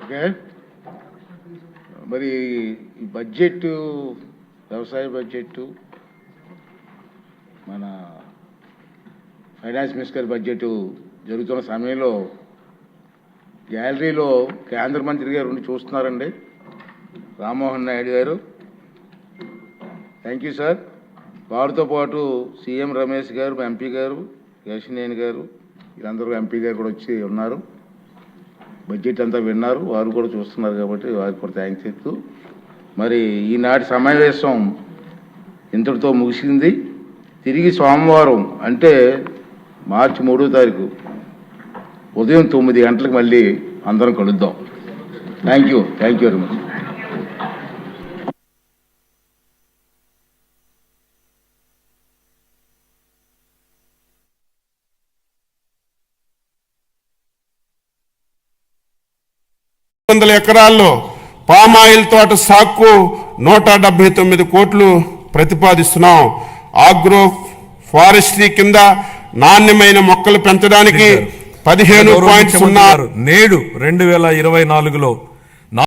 Okay, మరి ఈ budget, వ్యవసాయ బడ్జెట్, మన ఫైనాన్స్ మినిస్టర్ బడ్జెట్ జరుగుతున్న సమయంలో గ్యాలరీలో కేంద్ర మంత్రి గారు ఉండి చూస్తున్నారండి, రామ్మోహన్ నాయుడు గారు. Thank you sir. వారితో పాటు సీఎం రమేష్ గారు, ఎంపీ గారు, కేశినేని గారు, వీళ్ళందరూ ఎంపీ గారు కూడా వచ్చి ఉన్నారు. బడ్జెట్ అంతా విన్నారు, వారు కూడా చూస్తున్నారు కాబట్టి వారికి కూడా థ్యాంక్స్ చెప్తూ, మరి ఈనాటి సమావేశం ఇంతటితో ముగిసింది. తిరిగి సోమవారం అంటే మార్చి 3వ తారీఖు ఉదయం 9 గంటలకు మళ్ళీ అందరం కలుద్దాం. Thank you very much. ఎకరాల్లో పామాయిల్ తోట సాగుకు 179 కోట్లు ప్రతిపాదిస్తున్నాం. ఆగ్రో ఫారెస్ట్రీ కింద నాణ్యమైన మొక్కలు పెంచడానికి 15.0 నేడు 2024లో